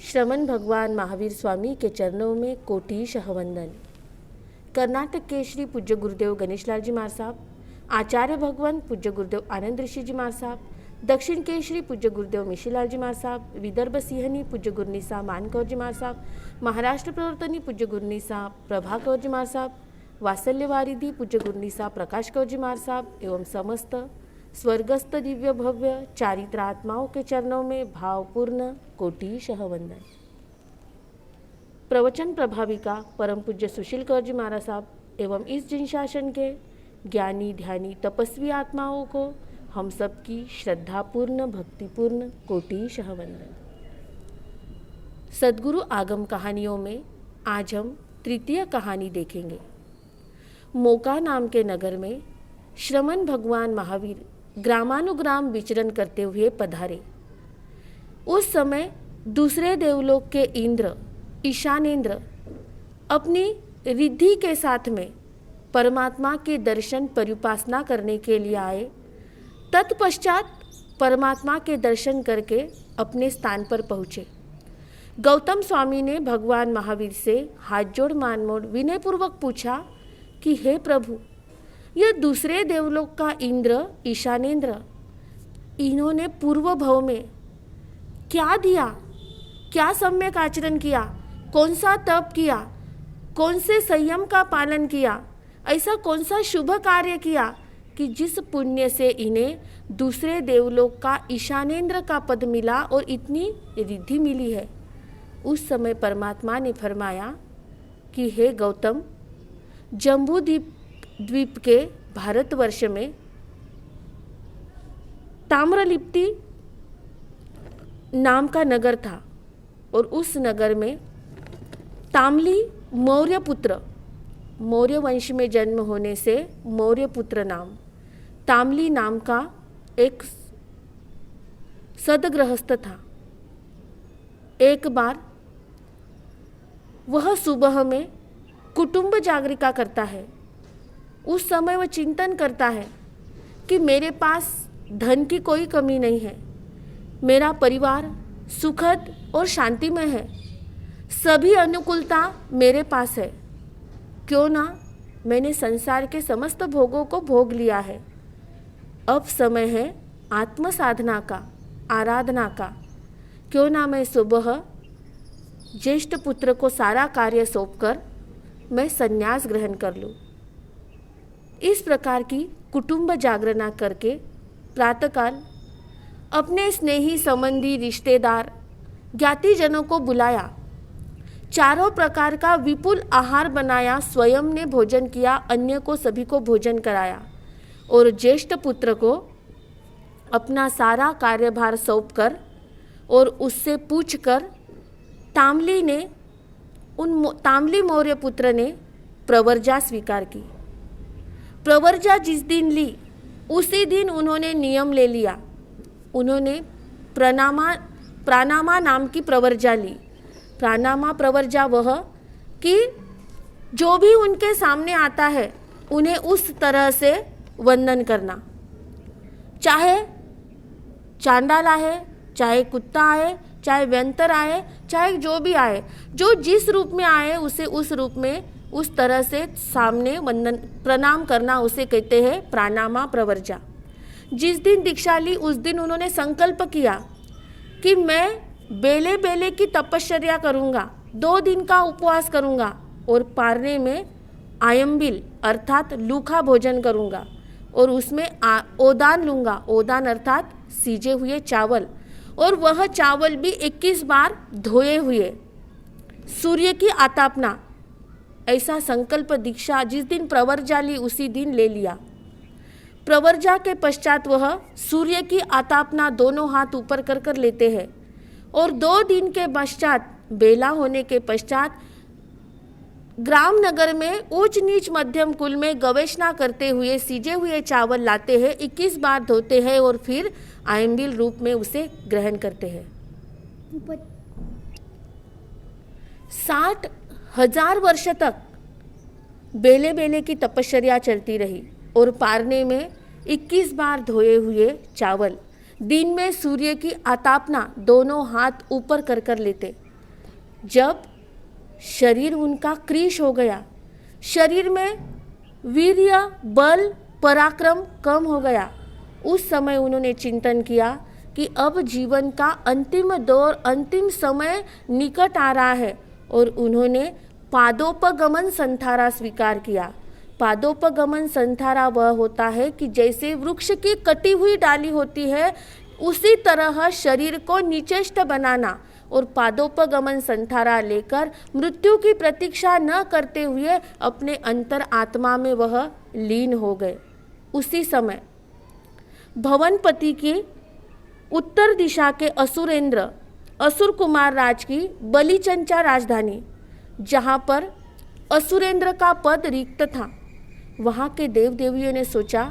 श्रमण भगवान महावीर स्वामी के चरणों में कोटिशः वंदन। कर्नाटक के श्री पूज्य गुरुदेव गणेशलाल जी महाराज साहब, आचार्य भगवान पूज्य गुरुदेव आनंद ऋषि जी महाराज साहब, दक्षिण के श्री पूज्य गुरुदेव मिशीलाल जी महाराज साहब, विदर्भ सिंहनी पूज्य गुरनीसा मानकौर जी महाराज साहब, महाराष्ट्र प्रवर्तनी पूज्य गुरनीसा प्रभाकौर जी महाराज साहब, वात्सल्य वारिधि पूज्य गुरनीसा प्रकाश कौर जी महाराज साहब एवं समस्त स्वर्गस्थ दिव्य भव्य चारित्र आत्माओं के चरणों में भावपूर्ण कोटिशः वंदन। प्रवचन प्रभाविका परम पूज्य सुशील कौर जी महाराज साहब एवं इस जिन शासन के ज्ञानी ध्यानी तपस्वी आत्माओं को हम सबकी श्रद्धापूर्ण भक्तिपूर्ण कोटिशः वंदन। सद्गुरु आगम कहानियों में आज हम तृतीय कहानी देखेंगे। मोका नाम के नगर में श्रमण भगवान महावीर ग्रामानुग्राम विचरण करते हुए पधारे। उस समय दूसरे देवलोक के इंद्र ईशानेंद्र अपनी रिद्धि के साथ में परमात्मा के दर्शन परिउपासना करने के लिए आए। तत्पश्चात परमात्मा के दर्शन करके अपने स्थान पर पहुँचे। गौतम स्वामी ने भगवान महावीर से हाथ जोड़ मान मोड़ विनयपूर्वक पूछा कि हे प्रभु, यह दूसरे देवलोक का इंद्र ईशानेंद्र, इन्होंने पूर्व भव में क्या दिया, क्या सम्यक आचरण किया, कौन सा तप किया, कौन से संयम का पालन किया, ऐसा कौन सा शुभ कार्य किया कि जिस पुण्य से इन्हें दूसरे देवलोक का ईशानेंद्र का पद मिला और इतनी रिद्धि मिली है। उस समय परमात्मा ने फरमाया कि हे गौतम, जम्बू द्वीप के भारतवर्ष में ताम्रलिप्ति नाम का नगर था और उस नगर में ताम्ली मौर्य पुत्र, मौर्य वंश में जन्म होने से मौर्य पुत्र नाम ताम्ली नाम का एक सदगृहस्थ था। एक बार वह सुबह में कुटुंब जागरिका करता है। उस समय वह चिंतन करता है कि मेरे पास धन की कोई कमी नहीं है, मेरा परिवार सुखद और शांतिमय है, सभी अनुकूलता मेरे पास है। क्यों ना मैंने संसार के समस्त भोगों को भोग लिया है। अब समय है आत्म साधना का, आराधना का। क्यों ना मैं सुबह ज्येष्ठ पुत्र को सारा कार्य सौंपकर मैं संन्यास ग्रहण कर लूँ। इस प्रकार की कुटुंब जागरणा करके प्रातःकाल अपने स्नेही संबंधी रिश्तेदार ज्ञातिजनों को बुलाया, चारों प्रकार का विपुल आहार बनाया, स्वयं ने भोजन किया, अन्य को सभी को भोजन कराया और ज्येष्ठ पुत्र को अपना सारा कार्यभार सौंपकर और उससे पूछकर ताम्ली मौर्य पुत्र ने प्रवर्जा स्वीकार की। प्रवर्जा जिस दिन ली उसी दिन उन्होंने नियम ले लिया। उन्होंने प्राणामा नाम की प्रवर्जा ली। प्राणामा प्रवर्जा वह कि जो भी उनके सामने आता है उन्हें उस तरह से वंदन करना, चाहे चांडाल आए, चाहे कुत्ता आए, चाहे व्यंतर आए, चाहे जो भी आए, जो जिस रूप में आए उसे उस रूप में उस तरह से सामने वंदन प्रणाम करना, उसे कहते हैं प्राणामा प्रवर्जा। जिस दिन दीक्षा ली उस दिन उन्होंने संकल्प किया कि मैं बेले बेले की तपश्चर्या करूँगा, 2 दिन का उपवास करूँगा और पारने में आयम्बिल अर्थात लूखा भोजन करूँगा और उसमें ओदान लूँगा। ओदान अर्थात सीजे हुए चावल, और वह चावल भी 21 बार धोए हुए, सूर्य की आतापना। ऐसा संकल्प दीक्षा जिस दिन प्रवर्जा ली उसी दिन ले लिया। प्रवर्जा के पश्चात वह सूर्य की आतापना दोनों हाथ ऊपर कर कर लेते हैं और 2 दिन के पश्चात बेला होने के पश्चात ग्राम नगर में ऊंच नीच मध्यम कुल में गवेषणा करते हुए सीजे हुए चावल लाते हैं, 21 बार धोते हैं और फिर आयम्बिल रूप में उसे ग्रहण करते हैं। 60,000 वर्ष तक बेले बेले की तपश्चर्या चलती रही और पारने में 21 बार धोए हुए चावल, दिन में सूर्य की आतापना दोनों हाथ ऊपर कर कर लेते जब शरीर उनका कृश हो गया, शरीर में वीर्य, बल, पराक्रम कम हो गया, उस समय उन्होंने चिंतन किया कि अब जीवन का अंतिम दौर, अंतिम समय निकट आ रहा है, और उन्होंने पादोपगमन संथारा स्वीकार किया। पादोपगमन संथारा वह होता है कि जैसे वृक्ष की कटी हुई डाली होती है, उसी तरह शरीर को निचेष्ट बनाना, और पादोपगमन संथारा लेकर मृत्यु की प्रतीक्षा न करते हुए अपने अंतर आत्मा में वह लीन हो गए। उसी समय भवनपति की उत्तर दिशा के असुरेंद्र, असुर कुमार राज की बलिचंचा राजधानी, जहाँ पर असुरेंद्र का पद रिक्त था, वहाँ के देव देवियों ने सोचा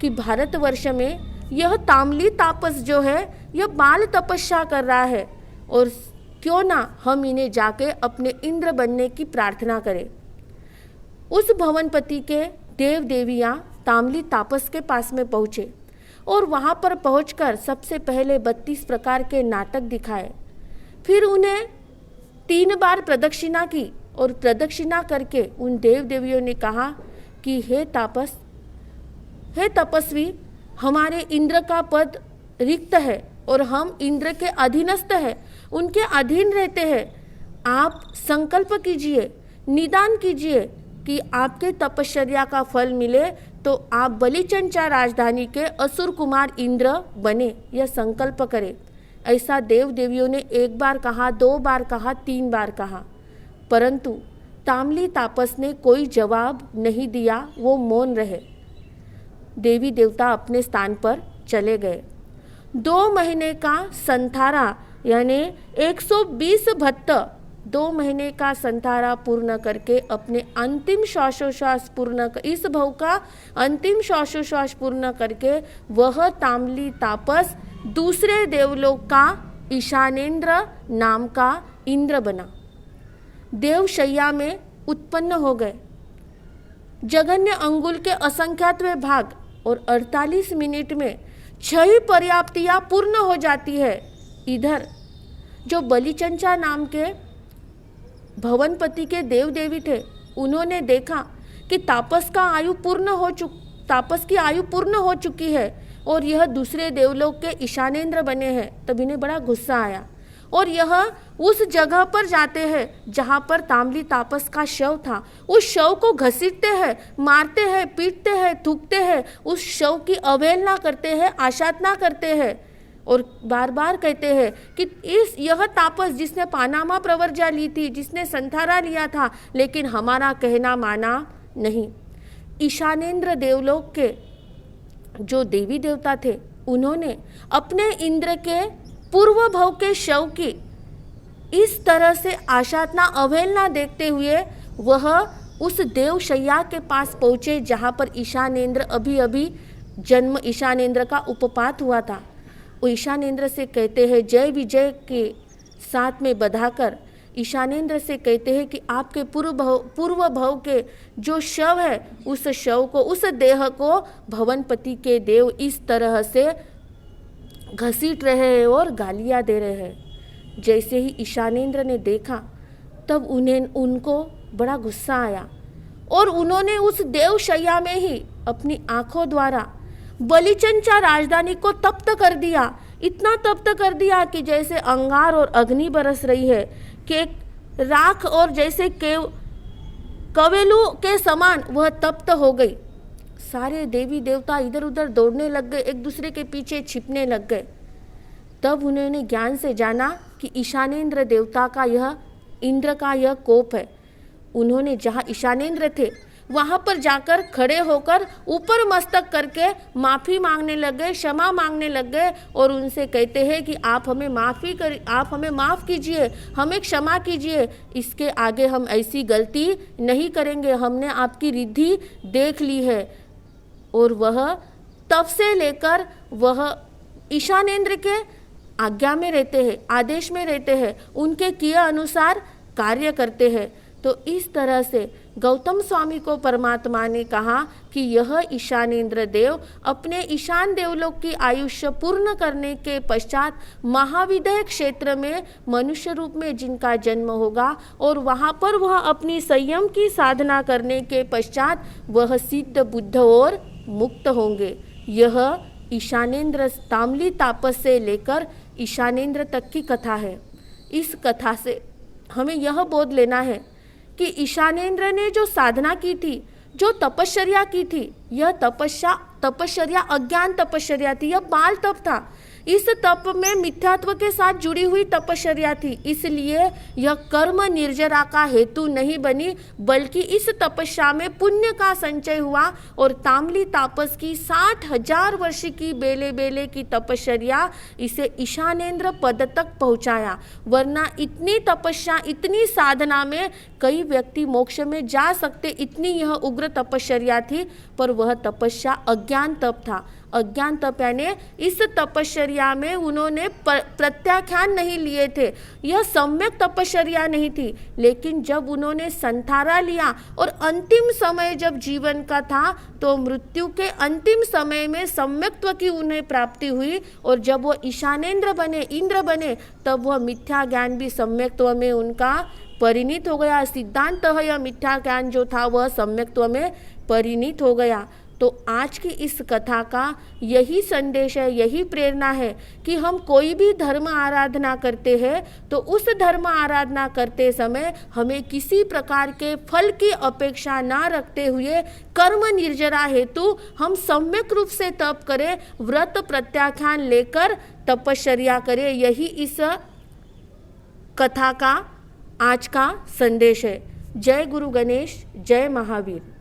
कि भारतवर्ष में यह ताम्ली तापस जो है यह बाल तपस्या कर रहा है, और क्यों ना हम इन्हें जाके अपने इंद्र बनने की प्रार्थना करें। उस भवनपति के देव देवियाँ ताम्ली तापस के पास में पहुँचे, और वहाँ पर पहुंचकर सबसे पहले 32 प्रकार के नाटक दिखाए। फिर उन्हें 3 बार प्रदक्षिणा की, और प्रदक्षिणा करके उन देव देवियों ने कहा कि हे तापस, हे तपस्वी, हमारे इंद्र का पद रिक्त है और हम इंद्र के अधीनस्थ हैं, उनके अधीन रहते हैं। आप संकल्प कीजिए, निदान कीजिए कि आपके तपश्चर्या का फल मिले तो आप बलिचंचा राजधानी के असुर कुमार इंद्र बने, यह संकल्प करें। ऐसा देव देवियों ने 1 बार कहा, 2 बार कहा, 3 बार कहा, परंतु ताम्ली तापस ने कोई जवाब नहीं दिया, वो मौन रहे। देवी देवता अपने स्थान पर चले गए। 2 महीने का संथारा यानी 120 भत्त 2 महीने का संथारा पूर्ण करके अपने अंतिम श्वासोश्वास पूर्ण इस भव का अंतिम श्वासोश्वास पूर्ण करके वह ताम्ली तापस दूसरे देवलोक का ईशानेंद्र नाम का इंद्र बना। देवशैया में उत्पन्न हो गए। जघन्य अंगुल के असंख्यातवें भाग और 48 मिनट में 6 पर्याप्तियाँ पूर्ण हो जाती है। इधर जो बलिचंचा नाम के भवनपति के देव देवी थे, उन्होंने देखा कि तापस की आयु पूर्ण हो चुकी है और यह दूसरे देवलोक के ईशानेंद्र बने हैं। तब इन्हें बड़ा गुस्सा आया और यह उस जगह पर जाते हैं जहाँ पर ताम्ली तापस का शव था। उस शव को घसीटते हैं, मारते हैं, पीटते हैं, थूकते हैं, उस शव की अवहेलना करते हैं, आशातना करते हैं और बार बार कहते हैं कि यह तापस जिसने पानामा प्रवर्जा ली थी, जिसने संथारा लिया था, लेकिन हमारा कहना माना नहीं। ईशानेंद्र देवलोक के जो देवी देवता थे, उन्होंने अपने इंद्र के पूर्व भव के शव की इस तरह से आशातना अवहेलना देखते हुए वह उस देवशैया के पास पहुँचे जहाँ पर ईशानेंद्र अभी जन्म ईशानेंद्र का उपपात हुआ था। वो ईशानेंद्र से कहते हैं, जय विजय के साथ में बधाकर ईशानेंद्र से कहते हैं कि आपके पूर्व भव के जो शव है, उस शव को, उस देह को भवनपति के देव इस तरह से घसीट रहे हैं और गालियाँ दे रहे हैं। जैसे ही ईशानेंद्र ने देखा तब उनको बड़ा गुस्सा आया और उन्होंने उस देवशैया में ही अपनी आंखों द्वारा बलिचंचा राजधानी को तप्त कर दिया। इतना तप्त कर दिया कि जैसे अंगार और अग्नि बरस रही है, कि राख और जैसे कवेलू के समान वह तप्त हो गई। सारे देवी देवता इधर उधर दौड़ने लग गए, एक दूसरे के पीछे छिपने लग गए। तब उन्होंने ज्ञान से जाना कि ईशानेंद्र देवता का यह इंद्र का यह कोप है। उन्होंने जहाँ ईशानेंद्र थे वहाँ पर जाकर खड़े होकर ऊपर मस्तक करके माफ़ी मांगने लग गए, क्षमा मांगने लग गए और उनसे कहते हैं कि आप हमें माफ़ कीजिए, हमें क्षमा कीजिए, इसके आगे हम ऐसी गलती नहीं करेंगे, हमने आपकी रिद्धि देख ली है। और वह तब से लेकर वह ईशानेंद्र के आज्ञा में रहते हैं, आदेश में रहते हैं, उनके किए अनुसार कार्य करते हैं। तो इस तरह से गौतम स्वामी को परमात्मा ने कहा कि यह ईशानेंद्र देव अपने ईशान देवलोक की आयुष्य पूर्ण करने के पश्चात महाविदय क्षेत्र में मनुष्य रूप में जिनका जन्म होगा और वहाँ पर वह अपनी संयम की साधना करने के पश्चात वह सिद्ध बुद्ध और मुक्त होंगे। यह ईशानेंद्र ताम्ली तापस से लेकर ईशानेंद्र तक की कथा है। इस कथा से हमें यह बोध लेना है कि ईशानेंद्र ने जो साधना की थी, जो तपश्चर्या की थी, यह तपश्चर्या अज्ञान तपश्चर्या थी, यह बाल तप था। इस तप में मिथ्यात्व के साथ जुड़ी हुई तपश्चर्या थी, इसलिए यह कर्म निर्जरा का हेतु नहीं बनी, बल्कि इस तपस्या में पुण्य का संचय हुआ और ताम्ली तापस की 60,000 वर्ष की बेले बेले की तपश्चर्या इसे ईशानेंद्र पद तक पहुंचाया। वरना इतनी तपस्या, इतनी साधना में कई व्यक्ति मोक्ष में जा सकते, इतनी यह उग्र तपश्चर्या थी, पर वह तपस्या अज्ञान तप था। अज्ञान तप यानी इस तपश्चर्या में उन्होंने प्रत्याख्यान नहीं लिए थे, यह सम्यक तपश्चर्या नहीं थी। लेकिन जब उन्होंने संथारा लिया और अंतिम समय जब जीवन का था, तो मृत्यु के अंतिम समय में सम्यक्त्व की उन्हें प्राप्ति हुई और जब वो ईशानेंद्र बने, इंद्र बने, तब वह मिथ्या ज्ञान भी सम्यक्त्व में उनका परिणित हो गया। सिद्धांत यह मिथ्या ज्ञान जो था वह सम्यक्त्व में परिणित हो गया। तो आज की इस कथा का यही संदेश है, यही प्रेरणा है कि हम कोई भी धर्म आराधना करते हैं तो उस धर्म आराधना करते समय हमें किसी प्रकार के फल की अपेक्षा ना रखते हुए कर्म निर्जरा हेतु हम सम्यक रूप से तप करें, व्रत प्रत्याख्यान लेकर तपश्चर्या करें। यही इस कथा का आज का संदेश है। जय गुरु गणेश, जय महावीर।